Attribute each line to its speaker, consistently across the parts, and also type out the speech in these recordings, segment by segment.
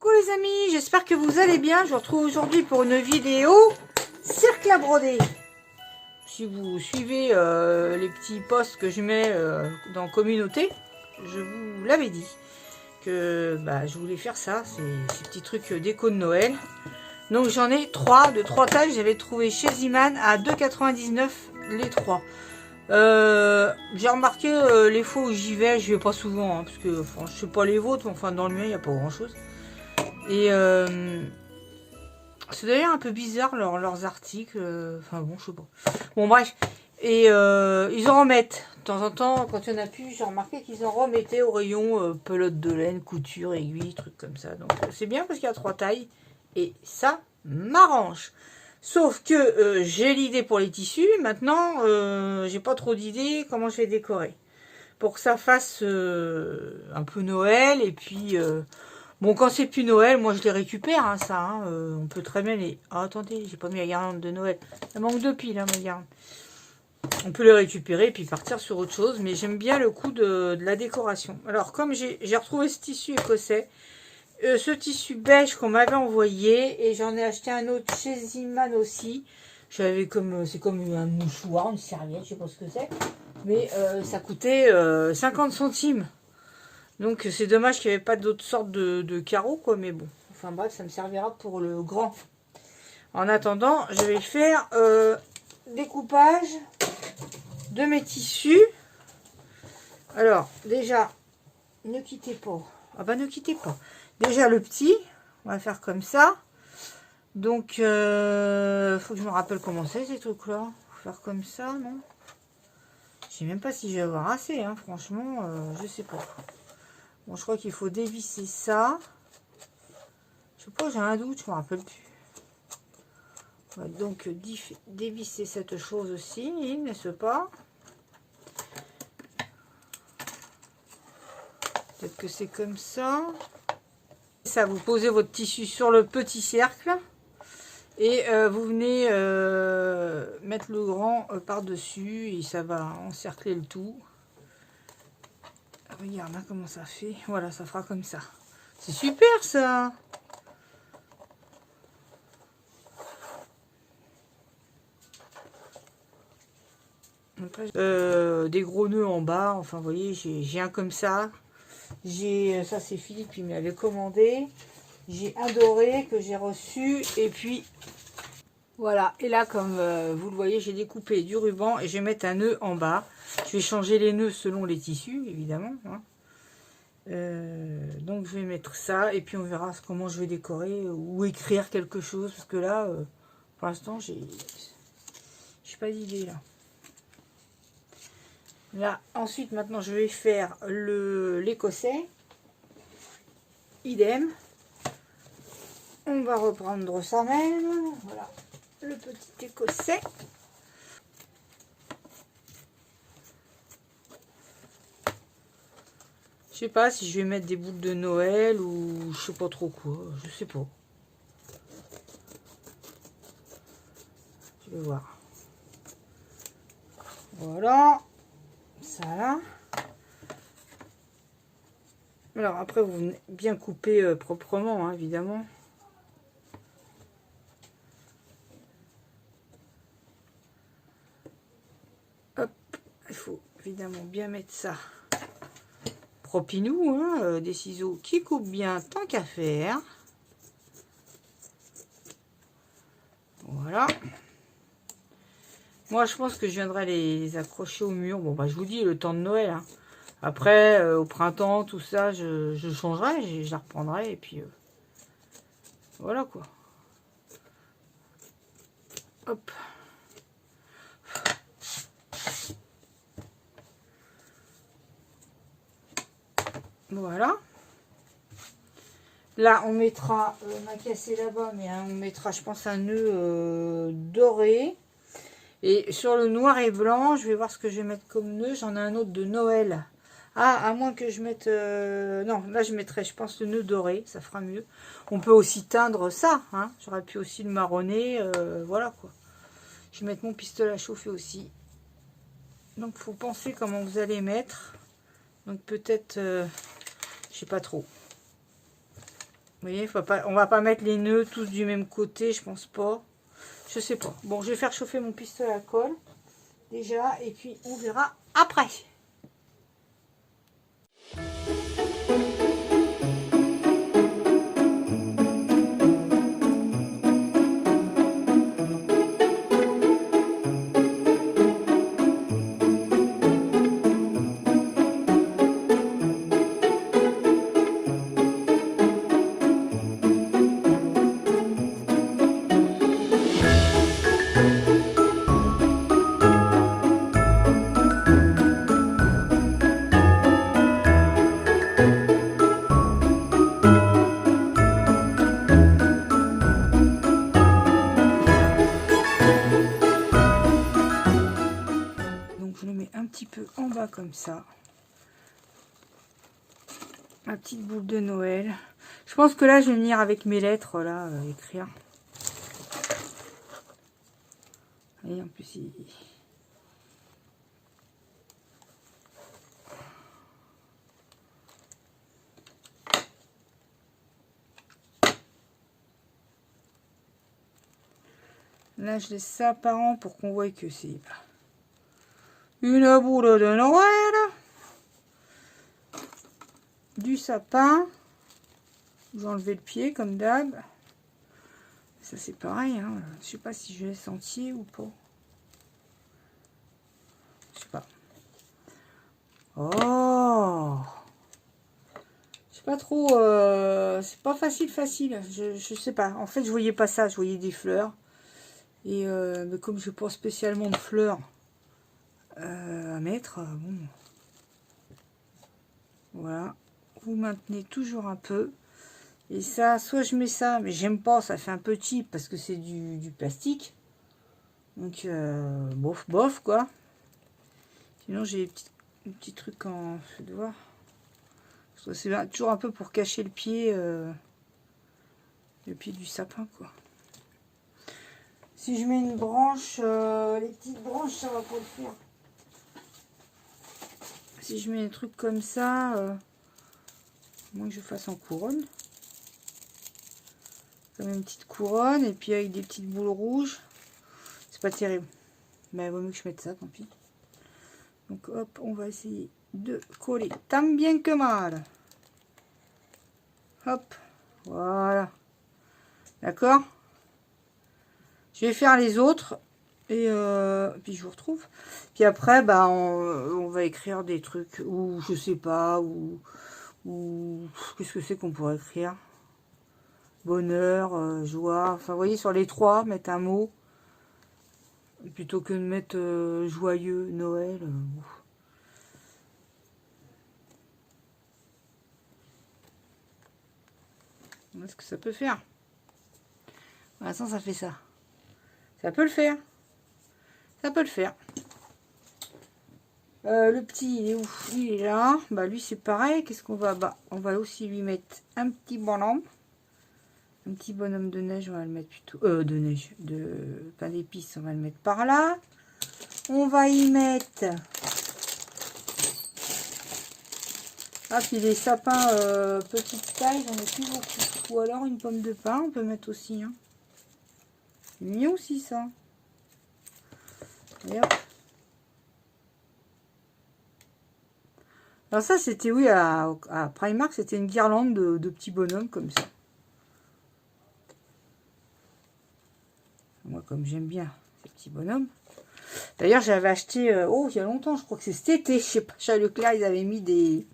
Speaker 1: Coucou les amis, j'espère que vous allez bien. Je vous retrouve aujourd'hui pour une vidéo cercle à broder. Si vous suivez les petits posts que je mets dans communauté, je vous l'avais dit que je voulais faire ça, ces petits trucs déco de Noël. Donc j'en ai 3 de 3 tailles. J'avais trouvé chez Ziman à 2,99 les 3. J'ai remarqué les fois où j'y vais, je vais pas souvent, hein, parce que enfin, je sais pas les vôtres, mais enfin dans le mien il n'y a pas grand chose. Et c'est d'ailleurs un peu bizarre leurs articles. Enfin bon, je sais pas. Bon bref. Et ils en remettent. De temps en temps, quand il y en a plus, j'ai remarqué qu'ils en remettaient au rayon pelote de laine, couture, aiguille, trucs comme ça. Donc c'est bien parce qu'il y a 3 tailles. Et ça m'arrange. Sauf que j'ai l'idée pour les tissus. Maintenant, j'ai pas trop d'idées comment je vais décorer. Pour que ça fasse un peu Noël. Et puis... bon, quand c'est plus Noël, moi je les récupère, hein, ça. Hein, on peut très bien les... Ah, attendez, j'ai pas mis la guirlande de Noël. Ça manque de piles, hein, ma guirlande. On peut les récupérer et puis partir sur autre chose. Mais j'aime bien le coup de la décoration. Alors, comme j'ai retrouvé ce tissu écossais, ce tissu beige qu'on m'avait envoyé, et j'en ai acheté un autre chez Ziman aussi. J'avais comme... C'est comme un mouchoir, une serviette, je sais pas ce que c'est. Mais ça coûtait 50 centimes. Donc c'est dommage qu'il n'y avait pas d'autres sortes de carreaux, quoi, mais bon. Enfin bref, ça me servira pour le grand. En attendant, je vais faire découpage de mes tissus. Alors, déjà, ne quittez pas. Ah bah ne quittez pas. Déjà le petit, on va faire comme ça. Donc, faut que je me rappelle comment c'est ces trucs-là. Faut faire comme ça, non? Je sais même pas si je vais avoir assez, hein, franchement, je sais pas. Bon, je crois qu'il faut dévisser ça. Je sais pas, j'ai un doute, je me rappelle plus. On va donc dévisser cette chose aussi, n'est-ce pas? Peut-être que c'est comme ça. Ça, vous posez votre tissu sur le petit cercle. Et vous venez mettre le grand par-dessus. Et ça va encercler le tout. Regarde hein, comment ça fait. Voilà, ça fera comme ça. C'est super ça! Après, des gros nœuds en bas. Enfin, vous voyez, j'ai un comme ça. Ça, c'est Philippe qui m'avait commandé. J'ai un doré que j'ai reçu. Et puis, voilà. Et là, comme vous le voyez, j'ai découpé du ruban et je vais mettre un nœud en bas. Je vais changer les nœuds selon les tissus, évidemment. Hein. Donc, je vais mettre ça. Et puis, on verra comment je vais décorer ou écrire quelque chose. Parce que là, pour l'instant, j'ai pas d'idée, là. Là, ensuite, maintenant, je vais faire l'écossais. Idem. On va reprendre ça même. Voilà, le petit écossais. Je sais pas si je vais mettre des boules de Noël ou je sais pas trop quoi. Je sais pas. Je vais voir. Voilà. Ça là. Alors après, vous venez bien couper proprement, hein, évidemment. Hop. Il faut évidemment bien mettre ça propinou, hein, des ciseaux qui coupent bien tant qu'à faire. Voilà. Moi, je pense que je viendrai les accrocher au mur. Bon, bah, je vous dis, le temps de Noël. Hein. Après, au printemps, tout ça, je changerai, je la reprendrai. Et puis, voilà, quoi. Hop. Voilà. Là, on mettra, on a cassé là-bas, mais hein, on mettra, je pense, un nœud doré. Et sur le noir et blanc, je vais voir ce que je vais mettre comme nœud. J'en ai un autre de Noël. Ah, à moins que je mette... non, là, je mettrai, je pense, le nœud doré. Ça fera mieux. On peut aussi teindre ça. Hein. J'aurais pu aussi le marronner. Voilà, quoi. Je vais mettre mon pistolet à chauffer aussi. Donc, il faut penser comment vous allez mettre. Donc, peut-être... je sais pas trop. voyez, on va pas mettre les nœuds tous du même côté, je pense pas. Je sais pas. Bon, je vais faire chauffer mon pistolet à colle déjà et puis on verra après. En bas comme ça, ma petite boule de Noël. Je pense que là je vais venir avec mes lettres là écrire. Et en plus là je laisse ça apparent pour qu'on voit que c'est une boule de Noël, du sapin. J'ai enlevé le pied comme d'hab. Ça c'est pareil, hein. Je sais pas si je laisse entier ou pas. Je sais pas. Oh, je sais pas trop. C'est pas facile. Je sais pas. En fait, je voyais pas ça. Je voyais des fleurs. Et mais comme je n'ai pas spécialement de fleurs à mettre, bon. Voilà. Vous maintenez toujours un peu. Et ça, soit je mets ça, mais j'aime pas, ça fait un peu cheap parce que c'est du plastique. Donc, bof, quoi. Sinon, j'ai des petits trucs en... Je vais devoir... C'est toujours un peu pour cacher le pied du sapin, quoi. Si je mets une branche, les petites branches, ça va pas le faire. Si je mets un truc comme ça, moins que je fasse en couronne. Comme une petite couronne, et puis avec des petites boules rouges. C'est pas terrible. Mais il vaut mieux que je mette ça, tant pis. Donc hop, on va essayer de coller tant bien que mal. Hop, voilà. D'accord? Je vais faire les autres. Et puis je vous retrouve. Puis après, bah, on va écrire des trucs. Ou je sais pas. Ou qu'est-ce que c'est qu'on pourrait écrire? Bonheur, joie. Enfin, vous voyez, sur les trois, mettre un mot. Plutôt que de mettre joyeux, Noël. Est-ce que ça peut faire? Pour l'instant, ça fait ça. Ça peut le faire. Ça peut le faire. Le petit, il est où? Il est là. Bah, lui, c'est pareil. Qu'est-ce qu'on va... Bah, on va aussi lui mettre un petit bonhomme. Un petit bonhomme de neige, on va le mettre plutôt... de neige. De pain d'épices, on va le mettre par là. On va y mettre... Ah, puis les sapins petite taille, j'en ai plus beaucoup. Ou alors une pomme de pin, on peut mettre aussi. Hein. C'est mignon aussi, ça. Et hop. Alors ça, c'était, oui, à Primark, c'était une guirlande de petits bonhommes comme ça. Moi, comme j'aime bien ces petits bonhommes. D'ailleurs, j'avais acheté, il y a longtemps, je crois que c'est cet été, je sais pas, chez Leclerc, ils avaient mis des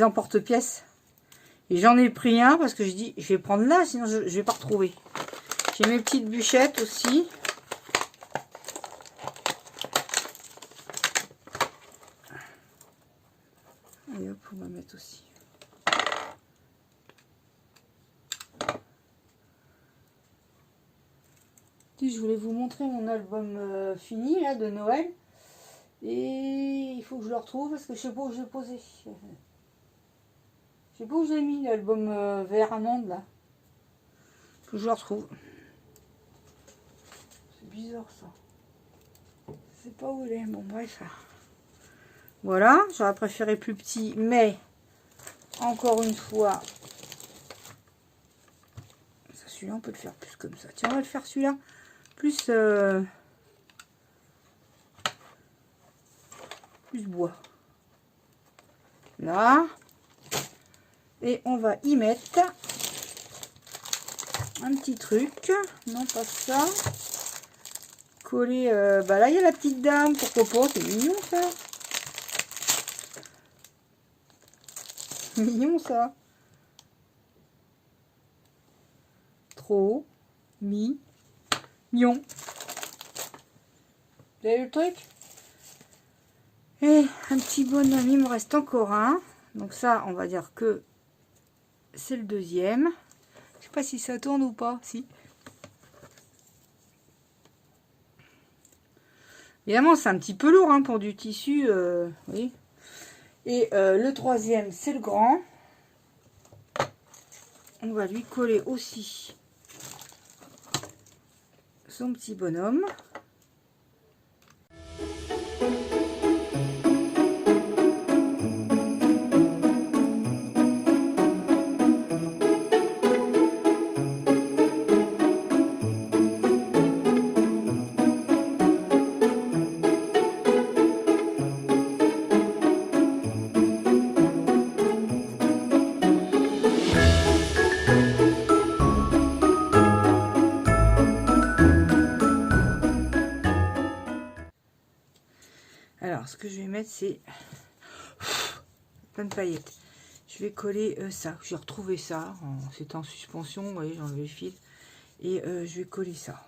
Speaker 1: emporte-pièces. Et j'en ai pris un parce que je dis, je vais prendre là, sinon je vais pas retrouver. J'ai mes petites bûchettes aussi. Et hop, on va mettre aussi. Je voulais vous montrer mon album fini là de Noël. Et il faut que je le retrouve parce que je sais pas où je l'ai posé. Je sais pas où je l'ai mis l'album vert amande là. Faut que je le retrouve. C'est bizarre ça. Je sais pas où il est. Bon bref. Voilà, j'aurais préféré plus petit, mais encore une fois, celui-là on peut le faire plus comme ça. Tiens, on va le faire celui-là plus plus bois. Là. Et on va y mettre un petit truc. Non, pas ça. Coller. Bah là, il y a la petite dame. Pourquoi pas? C'est mignon ça. Mignon ça. Trop mignon. Vous avez vu le truc? Et un petit bonhomme, il me reste encore un. Donc ça, on va dire que c'est le deuxième. Je sais pas si ça tourne ou pas. Si. Évidemment, c'est un petit peu lourd hein, pour du tissu. Oui. Et le troisième, c'est le grand. On va lui coller aussi son petit bonhomme. Alors, ce que je vais mettre, c'est plein de paillettes. Je vais coller ça. J'ai retrouvé ça. C'était en suspension. Vous voyez, j'ai enlevé le fil. Et je vais coller ça.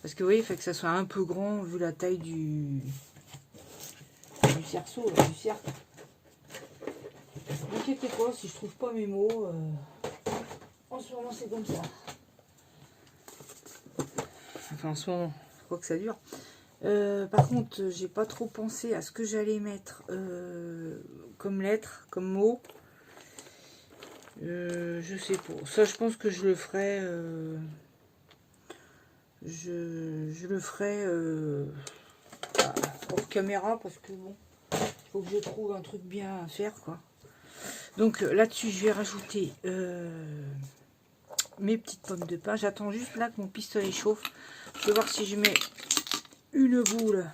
Speaker 1: Parce que vous voyez, il faut que ça soit un peu grand vu la taille du cerceau, là, du cercle. Ne inquiétez pas si je trouve pas mes mots. En ce moment, c'est comme ça. Enfin, en ce moment, je crois que ça dure. Par contre, j'ai pas trop pensé à ce que j'allais mettre comme lettre, comme mot. Je sais pas. Ça, je pense que je le ferai. Je le ferai hors caméra parce que bon, il faut que je trouve un truc bien à faire quoi. Donc là-dessus, je vais rajouter mes petites pommes de pin. J'attends juste là que mon pistolet chauffe. Je vais voir si je mets une boule.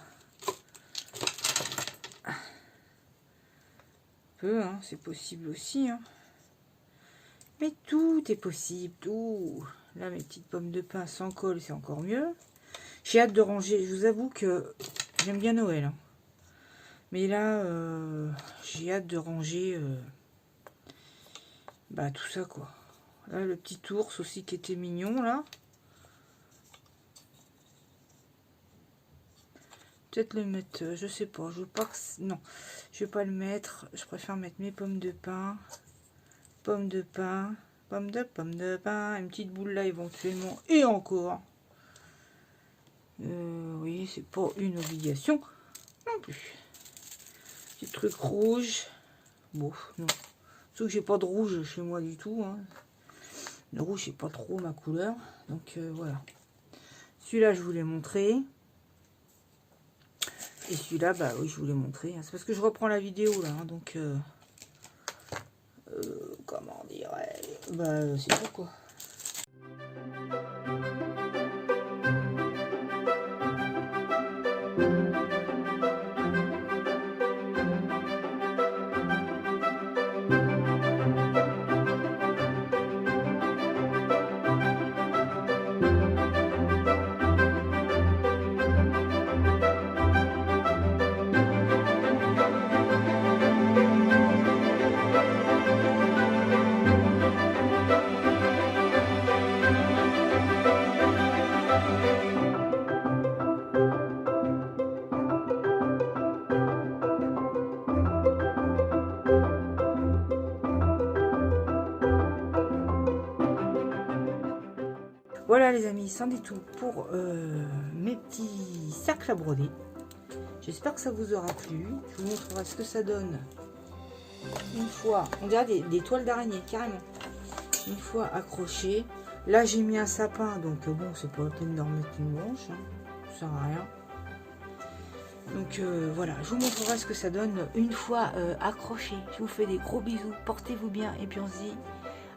Speaker 1: Hein, c'est possible aussi. Hein. Mais tout est possible, tout. Là, mes petites pommes de pin sans colle, c'est encore mieux. J'ai hâte de ranger. Je vous avoue que j'aime bien Noël. Hein. Mais là, j'ai hâte de ranger bah, tout ça, quoi. Là, le petit ours aussi qui était mignon, là. Peut-être le mettre, je sais pas, je veux pas que... Non, je vais pas le mettre. Je préfère mettre mes pommes de pin. Pommes de pin. Pommes de pain. Une petite boule là éventuellement. Et encore. Oui, c'est pas une obligation non plus. Petit truc rouge. Bon, non. Sauf que j'ai pas de rouge chez moi du tout. Hein. Le rouge, c'est pas trop ma couleur. Donc voilà. Celui-là, je vous l'ai montré. Et celui-là, bah oui, je vous l'ai montré. C'est parce que je reprends la vidéo là. Hein, donc, comment dire, bah c'est tout quoi. Voilà les amis, c'en est tout pour mes petits cercles à broder. J'espère que ça vous aura plu. Je vous montrerai ce que ça donne une fois. On dirait des toiles d'araignée, carrément. Une fois accrochées. Là j'ai mis un sapin, donc bon, c'est pas la peine d'en mettre une branche. Hein. Ça sert à rien. Donc voilà, je vous montrerai ce que ça donne une fois accroché. Je vous fais des gros bisous, portez-vous bien et puis on se dit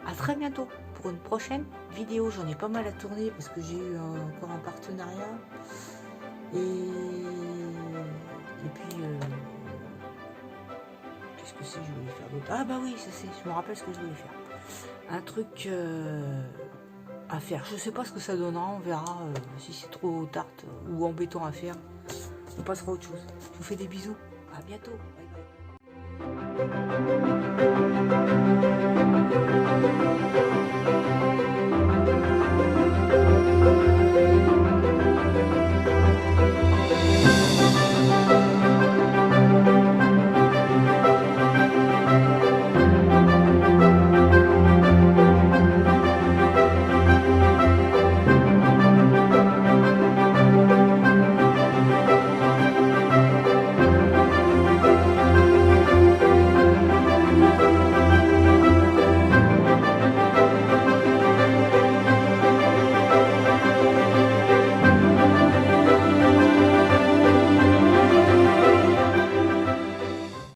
Speaker 1: à très bientôt pour une prochaine vidéo. J'en ai pas mal à tourner parce que j'ai eu encore un partenariat. Et puis, qu'est-ce que c'est que je voulais faire d'autre? Ah bah oui, ça c'est, je me rappelle ce que je voulais faire. Un truc à faire. Je sais pas ce que ça donnera, on verra si c'est trop tarte ou embêtant à faire. On passera à autre chose. Je vous fais des bisous. À bientôt. Bye bye.